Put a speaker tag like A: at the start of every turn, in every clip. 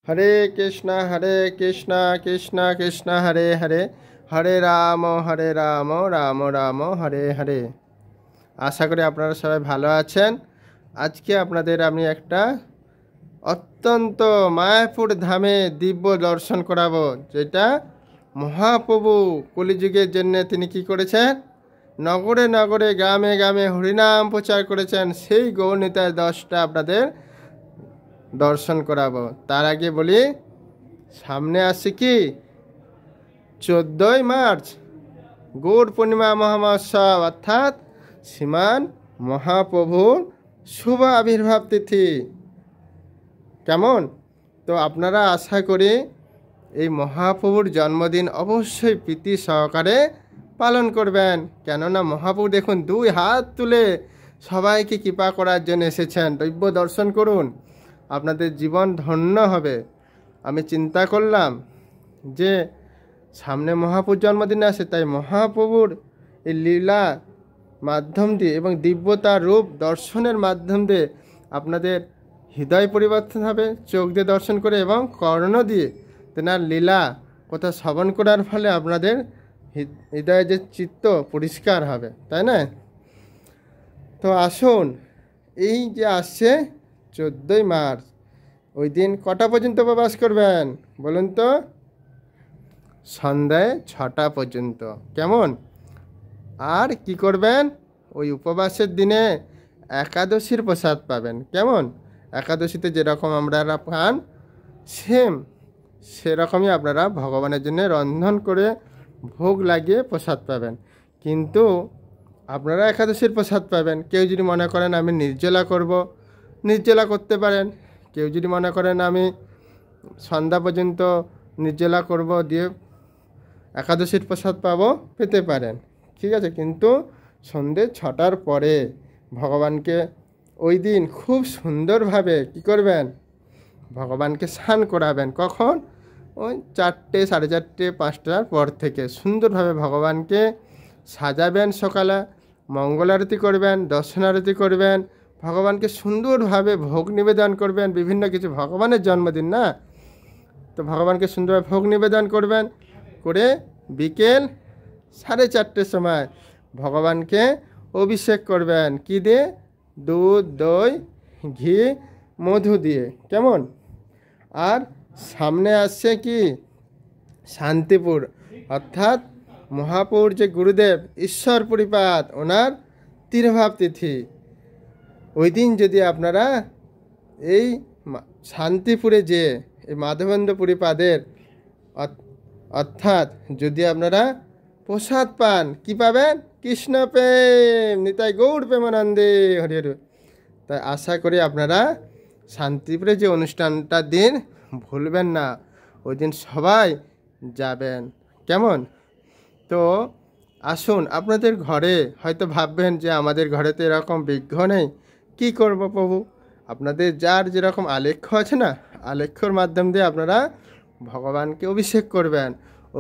A: হরে কৃষ্ণ কৃষ্ণ কৃষ্ণ হরে হরে, হরে রাম রাম রাম হরে হরে। আশা করি আপনারা সবাই ভালো আছেন। আজকে আপনাদের আমি একটা অত্যন্ত মায়াপুর ধামে দিব্য দর্শন করাবো, যেটা মহাপ্রভু কলিযুগের জন্য তিনি কি করেছেন, নগরে নগরে গ্রামে গ্রামে হরিনাম প্রচার করেছেন। সেই গৌরনীতায় 10টা আপনাদের দর্শন করাবো। তার আগে বলি, সামনে আসছে কি 14ই মার্চ গৌর পূর্ণিমা মহামহোৎসব, অর্থাৎ শ্রীমান মহাপ্রভুর শুভ আবির্ভাব তিথি। কেমন? তো আপনারা আশা করি এই মহাপ্রভুর জন্মদিন অবশ্যই প্রীতি সহকারে পালন করবেন। কেননা মহাপ্রভু দেখুন 2 হাত তুলে সবাইকে কৃপা করার জন্য এসেছেন। দিব্য দর্শন করুন, আপনাদের জীবন ধন্য হবে। আমি চিন্তা করলাম যে সামনে মহাপ্রভুর জন্মদিন আসে, তাই মহাপ্রভুর এই লীলা মাধ্যম দিয়ে এবং দিব্যতার রূপ দর্শনের মাধ্যম দিয়ে আপনাদের হৃদয় পরিবর্তন হবে, চোখ দিয়ে দর্শন করে এবং কর্ণ দিয়ে তেনার লীলা কথা শ্রবণ করার ফলে আপনাদের হৃদয়ে যে চিত্ত পরিষ্কার হবে, তাই না? তো আসুন, এই যে আসছে 14ই মার্চ, ওই দিন কটা পর্যন্ত উপবাস করবেন বলুন তো? সন্ধ্যায় 6টা পর্যন্ত। কেমন? আর কি করবেন, ওই উপবাসের দিনে একাদশীর প্রসাদ পাবেন। কেমন? একাদশীতে যেরকম আপনারা পান সেরকমই আপনারা ভগবানের জন্য রন্ধন করে ভোগ লাগিয়ে প্রসাদ পাবেন। কিন্তু আপনারা একাদশীর প্রসাদ পাবেন। কেউ যদি মনে করেন আমি নির্জলা করব, নির্জলা করতে পারেন। কেউ যদি মনে করেন আমি সন্ধ্যা পর্যন্ত নির্জলা করব, দিয়ে একাদশীর প্রসাদ পেতে পারেন। ঠিক আছে, কিন্তু সন্ধ্যে 6টার পরে ভগবানকে ওই দিন খুব সুন্দরভাবে কি করবেন, ভগবানকে স্নান করাবেন। কখন? ওই 4টে, 4:30, 5টার পর থেকে সুন্দরভাবে ভগবানকে সাজাবেন। সকালে মঙ্গল আরতি করবেন, দর্শন আরতি করবেন, ভগবানকে সুন্দরভাবে ভোগ নিবেদন করবেন। বিভিন্ন কিছু, ভগবানের জন্মদিন না, তো ভগবানকে সুন্দরভাবে ভোগ নিবেদন করবেন। করে বিকেল 4:30টার সময় ভগবানকে অভিষেক করবেন। কি দিয়ে? দুধ, দই, ঘি, মধু দিয়ে। কেমন? আর সামনে আসছে কি শান্তিপুর, অর্থাৎ মহাপুর যে গুরুদেব ঈশ্বর পরিপাত, ওনার তিরোভাব তিথি। ওই দিন যদি আপনারা এই শান্তিপুরে যে এই মাধবেন্দ্র পরিপাদের অর্থাৎ যদি আপনারা প্রসাদ পান, কি পাবেন? কৃষ্ণ প্রেম, নিতাই গৌর প্রেমানন্দে হরি হরি। তাই আশা করি আপনারা শান্তিপুরে যে অনুষ্ঠানটা দিন ভুলবেন না, ওই দিন সবাই যাবেন। কেমন? তো আসুন, আপনাদের ঘরে হয়তো ভাববেন যে আমাদের ঘরে তো এরকম বিঘ্ন নেই, কী করব প্রভু? আপনাদের যার যেরকম আলেখ্য আছে না, আলেখ্যর মাধ্যম দিয়ে আপনারা ভগবানকে অভিষেক করবেন।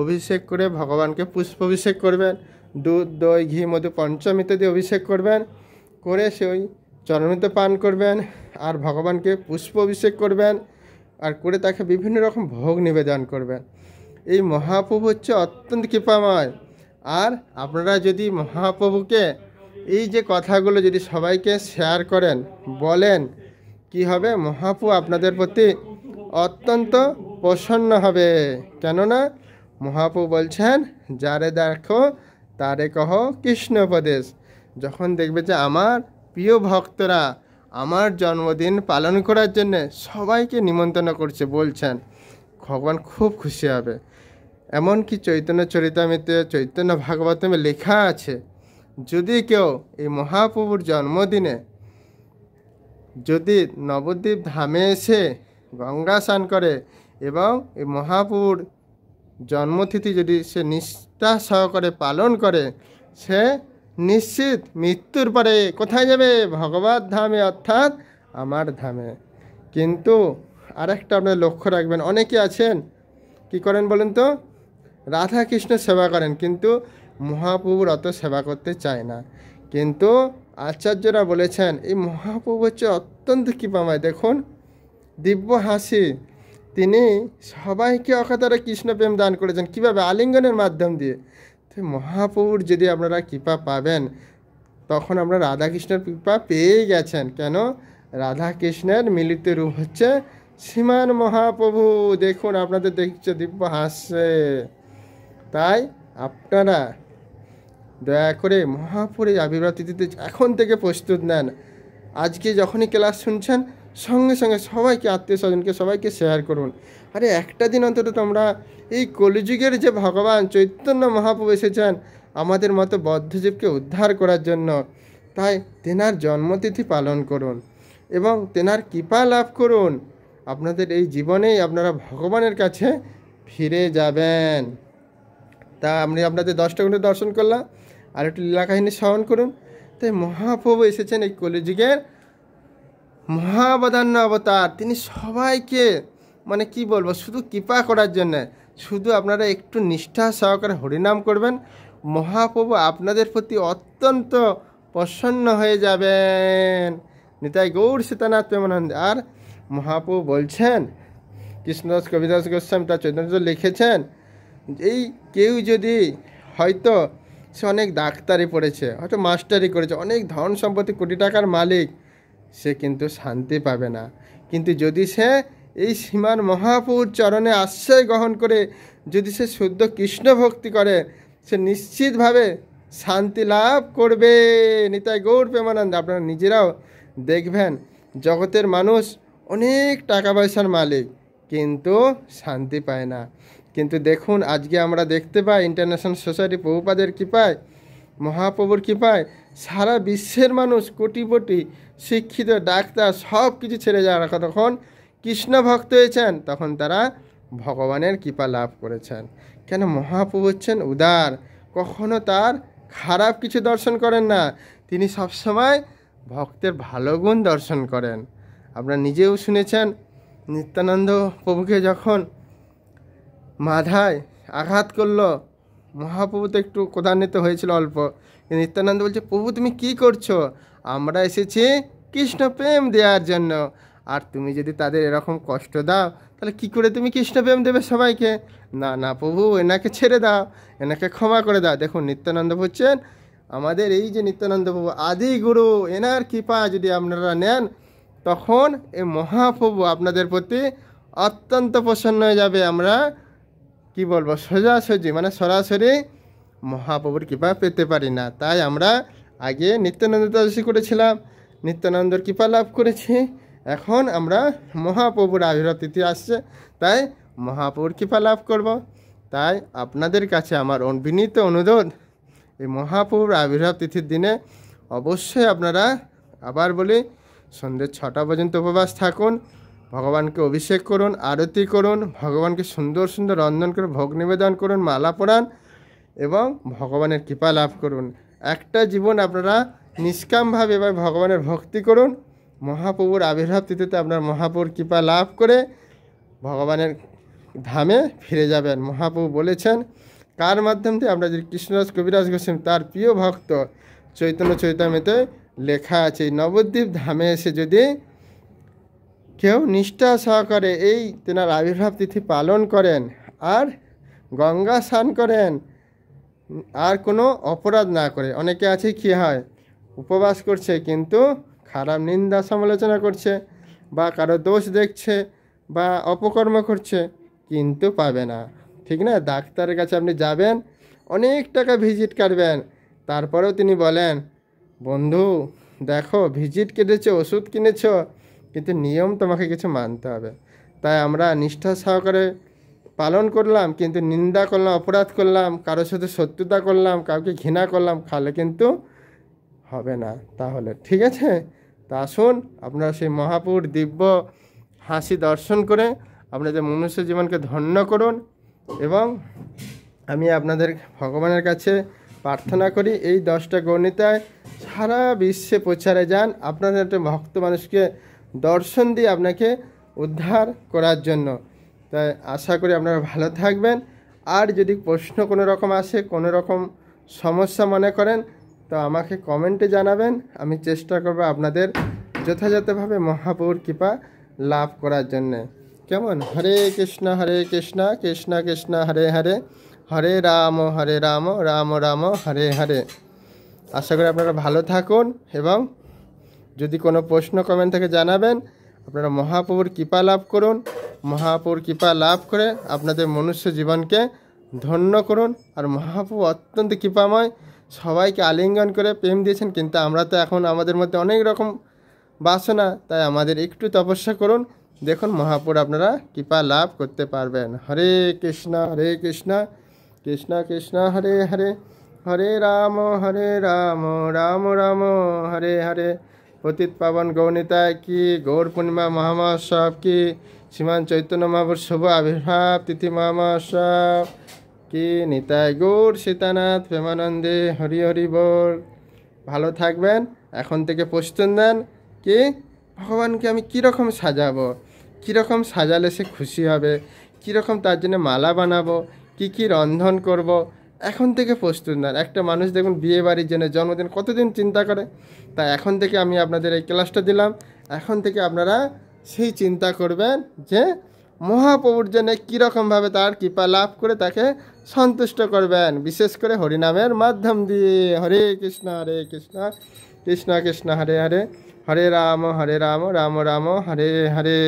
A: অভিষেক করে ভগবানকে পুষ্প অভিষেক করবেন, দুধ, দই, ঘি, মধু, পঞ্চমৃত দিয়ে অভিষেক করবেন। করে সেই চরণমৃত পান করবেন, আর ভগবানকে পুষ্প অভিষেক করবেন, আর করে তাকে বিভিন্ন রকম ভোগ নিবেদন করবেন। এই মহাপ্রভু হচ্ছে অত্যন্ত কৃপাময়। আর আপনারা যদি মহাপ্রভুকে এই যে কথাগুলো যদি সবাইকে শেয়ার করেন, বলেন, কি হবে? মহাপ্রভু আপনাদের প্রতি অত্যন্ত প্রসন্ন হবে। কেননা মহাপ্রভু বলছেন, যারে দেখো তারে কহ কৃষ্ণ উপদেশ। যখন দেখবে যে আমার প্রিয় ভক্তরা আমার জন্মদিন পালন করার জন্য সবাইকে নিমন্ত্রণ করছে, বলছেন, ভগবান খুব খুশি হবে। এমনকি চৈতন্য চরিতামৃতে, চৈতন্য ভাগবতমে লেখা আছে, যদি কেউ এই মহাপ্রভুর জন্মদিনে যদি নবদ্বীপ ধামে এসে গঙ্গা স্নান করে এবং এই মহাপ্রভুর জন্মতিথি যদি সে নিষ্ঠা সহকারে পালন করে, সে নিশ্চিত মৃত্যুর পরে কোথায় যাবে? ভগবত ধামে, অর্থাৎ আমার ধামে। কিন্তু আরেকটা আপনার লক্ষ্য রাখবেন, অনেকে আছেন কি করেন বলেন তো, রাধা কৃষ্ণ সেবা করেন কিন্তু মহাপ্রভুর অত সেবা করতে চায় না। কিন্তু আচার্যরা বলেছেন এই মহাপ্রভু হচ্ছে অত্যন্ত কৃপাময়। দেখুন, দিব্য হাসি, তিনি সবাইকে অকাতরে কৃষ্ণ প্রেম দান করেছেন। কীভাবে? আলিঙ্গনের মাধ্যম দিয়ে। তো মহাপ্রভুর যদি আপনারা কৃপা পাবেন, তখন আমরা রাধাকৃষ্ণের কৃপা পেয়েই গেছেন। কেন? রাধাকৃষ্ণের মিলিত রূপ হচ্ছে শ্রীমান মহাপ্রভু। দেখুন, আপনাদের দেখছে দিব্য হাসছে। তাই আপনারা দয়া করে মহাপ্রভুর আবির্ভাব তিথিতে এখন থেকে প্রস্তুত নেন। আজকে যখনই ক্লাস শুনছেন, সঙ্গে সঙ্গে সবাইকে, আত্মীয় স্বজনকে সবাইকে শেয়ার করুন। আরে একটা দিন অন্তত তোমরা এই কলিযুগের যে ভগবান চৈতন্য মহাপ্রভু এসেছেন আমাদের মতো বদ্ধজীবকে উদ্ধার করার জন্য, তাই তেনার জন্মতিথি পালন করুন এবং তেনার কৃপা লাভ করুন। আপনাদের এই জীবনেই আপনারা ভগবানের কাছে ফিরে যাবেন। তা আমি আপনাদের 10টা গুণে দর্শন করলাম, আর একটু লীলা কাহিনী শ্রবণ করুন। তাই মহাপ্রভু এসেছেন এই কলিযুগের মহাবদান্য অবতার। তিনি সবাইকে মানে কি বলবো, শুধু কৃপা করার জন্যে। শুধু আপনারা একটু নিষ্ঠা সহকারে হরিনাম করবেন, মহাপ্রভু আপনাদের প্রতি অত্যন্ত প্রসন্ন হয়ে যাবেন। নিতাই গৌর সীতানাথ প্রেমানন্দে। আর মহাপ্রভু বলছেন, কৃষ্ণদাস কবিদাস গোস্বামী তার চৈতন্য লিখেছেন, এই কেউ যদি হয়তো সে অনেক ডাক্তারি পড়েছে, হয়তো মাস্টারি করেছে, অনেক ধন সম্পত্তি, কোটি টাকার মালিক, সে কিন্তু শান্তি পাবে না। কিন্তু যদি সে এই শ্রীমান মহাপ্রভুর চরণে আশ্রয় গ্রহণ করে যদি সে শুদ্ধ কৃষ্ণ ভক্তি করে, সে নিশ্চিতভাবে শান্তি লাভ করবে। নিতাই গৌর প্রেমানন্দ। আপনারা নিজেরাও দেখবেন, জগতের মানুষ অনেক টাকা পয়সার মালিক, কিন্তু শান্তি পায় না। কিন্তু দেখুন, আজকে আমরা দেখতে পাই ইন্টারন্যাশনাল সোসাইটি প্রভুপাদের কৃপায়, মহাপ্রভুর কৃপায় সারা বিশ্বের মানুষ কোটিপতি, শিক্ষিত, ডাক্তার সব কিছু ছেড়ে যাওয়ার তখন কৃষ্ণ ভক্ত হয়েছেন, তখন তারা ভগবানের কৃপা লাভ করেছেন। কেন? মহাপ্রভু হচ্ছেন উদার, কখনো তার খারাপ কিছু দর্শন করেন না। তিনি সবসময় ভক্তের ভালো গুণ দর্শন করেন। আপনারা নিজেও শুনেছেন, নিত্যানন্দ প্রভুকে যখন মাথায় আঘাত করলো, মহাপ্রভু তো একটু ক্রোধান্বিত হয়েছিল অল্প। নিত্যানন্দ বলছে, প্রভু তুমি কি করছো? আমরা এসেছি কৃষ্ণ প্রেম দেওয়ার জন্য, আর তুমি যদি তাদের এরকম কষ্ট দাও, তাহলে কি করে তুমি কৃষ্ণ প্রেম দেবে সবাইকে? না না প্রভু, এনাকে ছেড়ে দাও, এনাকে ক্ষমা করে দাও। দেখুন, নিত্যানন্দ বলছেন, আমাদের এই যে নিত্যানন্দ প্রভু আদি গুরু, এনার কৃপা যদি আপনারা নেন, তখন এই মহাপ্রভু আপনাদের প্রতি অত্যন্ত প্রসন্ন হয়ে যাবে। আমরা কি বলবো, সোজাসুজি মানে সরাসরি মহাপ্রভুর কৃপা পেতে পারি না। তাই আমরা আগে নিত্যানন্দ দ্বাদশী করেছিলাম, নিত্যানন্দর কৃপা লাভ করেছি। এখন আমরা মহাপ্রভুর আবির্ভাব তিথি আসছে, তাই মহাপ্রভুর কৃপা লাভ করব। তাই আপনাদের কাছে আমার বিনীত অনুরোধ, এই মহাপ্রভুর আবির্ভাব তিথির দিনে অবশ্যই আপনারা, আবার বলি, সন্ধ্যে 6টা পর্যন্ত উপবাস থাকুন, ভগবানকে অভিষেক করুন, আরতি করুন, ভগবানকে সুন্দর সুন্দর রন্ধন করে ভোগ নিবেদন করুন, মালা পরান এবং ভগবানের কৃপা লাভ করুন। একটা জীবন আপনারা নিষ্কামভাবে এবার ভগবানের ভক্তি করুন। মহাপ্রভুর আবির্ভাব তিথিতে আপনার মহাপ্রভুর কৃপা লাভ করে ভগবানের ধামে ফিরে যাবেন। মহাপ্রভু বলেছেন, কার মাধ্যম দিয়ে? আমরা যদি কৃষ্ণদাস কবিরাজ গোস্বামী তার প্রিয় ভক্ত চৈতন্য চৈতামৃতে লেখা আছে, এই নবদ্বীপ ধামে এসে যদি কেউ নিষ্ঠা সহকারে এই তেনার আবির্ভাব তিথি পালন করেন আর গঙ্গা স্নান করেন আর কোনো অপরাধ না করে, অনেকে আছে কি হয়, উপবাস করছে কিন্তু খারাপ নিন্দা সমালোচনা করছে বা কারো দোষ দেখছে বা অপকর্ম করছে, কিন্তু পাবে না। ঠিক না? ডাক্তারের কাছে আপনি যাবেন, অনেক টাকা ভিজিট কাটবেন, তারপরেও তিনি বলেন, বন্ধু দেখো ভিজিট কেটেছো, ওষুধ কিনেছো, কিন্তু নিয়ম তোমাকে কিছু মানতে হবে। তাই আমরা নিষ্ঠা সহকারে পালন করলাম, কিন্তু নিন্দা করলাম, অপরাধ করলাম, কারোর সাথে শত্রুতা করলাম, কাউকে ঘৃণা করলাম, খালে কিন্তু হবে না। তাহলে ঠিক আছে, তা আসুন আপনারা সেই মহাপ্রভুর দিব্য হাসি দর্শন করে আপনাদের মনুষ্য জীবনকে ধন্য করুন। এবং আমি আপনাদের ভগবানের কাছে প্রার্থনা করি, এই 10টা গৌরনিতায় সারা বিশ্বে প্রচারে যান, আপনাদের একটা ভক্ত মানুষকে দর্শন দিয়ে আপনাকে উদ্ধার করার জন্য। তাই আশা করি আপনারা ভালো থাকবেন। আর যদি প্রশ্ন কোনো রকম আসে, কোনো রকম সমস্যা মনে করেন, তো আমাকে কমেন্টে জানাবেন, আমি চেষ্টা করব আপনাদের যথাযথভাবে মহাপ্রভুর কৃপা লাভ করার জন্যে। কেমন? হরে কৃষ্ণ কৃষ্ণ কৃষ্ণ হরে হরে, হরে রাম রাম রাম হরে হরে। আশা করি আপনারা ভালো থাকুন, এবং যদি কোনো প্রশ্ন কমেন্ট থেকে জানাবেন। আপনারা মহাপ্রভুর কৃপা লাভ করুন, মহাপ্রভুর কৃপা লাভ করে আপনাদের মনুষ্য জীবনকে ধন্য করুন। আর মহাপ্রভু অত্যন্ত কৃপাময়, সবাইকে আলিঙ্গন করে প্রেম দিয়েছেন, কিন্তু আমরা তো এখন আমাদের মধ্যে অনেক রকম বাসনা, তাই আমাদের একটু তপস্যা করুন, দেখুন মহাপ্রভুর আপনারা কৃপা লাভ করতে পারবেন। হরে কৃষ্ণ কৃষ্ণ কৃষ্ণ হরে হরে, হরে রাম রাম রাম হরে হরে। পতিত পাবন গৌনিতায় কি, গৌর পূর্ণিমা মহামহোৎসব কি, শ্রীমান চৈতন্য মহাপ্রভুর শুভ আবির্ভাব তিথি মহামহোৎসব কি, নিতাই গৌর সীতানাথ প্রেমানন্দে হরি হরি বল। ভালো থাকবেন। এখন থেকে প্রস্তুত নেন কি ভগবানকে আমি কীরকম সাজাবো, কীরকম সাজালে সে খুশি হবে, কীরকম তার জন্য মালা বানাবো, কী রন্ধন করব। এখন থেকে প্রস্তুত নেন। একটা মানুষ দেখুন বিয়ে বাড়ির জন্য জন্মদিন কতদিন চিন্তা করে, তাই এখন থেকে আমি আপনাদের এই ক্লাসটা দিলাম। এখন থেকে আপনারা সেই চিন্তা করবেন যে মহাপ্রভুর জন্য কীরকমভাবে তার কৃপা লাভ করে তাকে সন্তুষ্ট করবেন, বিশেষ করে হরিনামের মাধ্যম দিয়ে। হরে কৃষ্ণ কৃষ্ণ কৃষ্ণ হরে হরে, হরে রাম রাম রাম হরে হরে।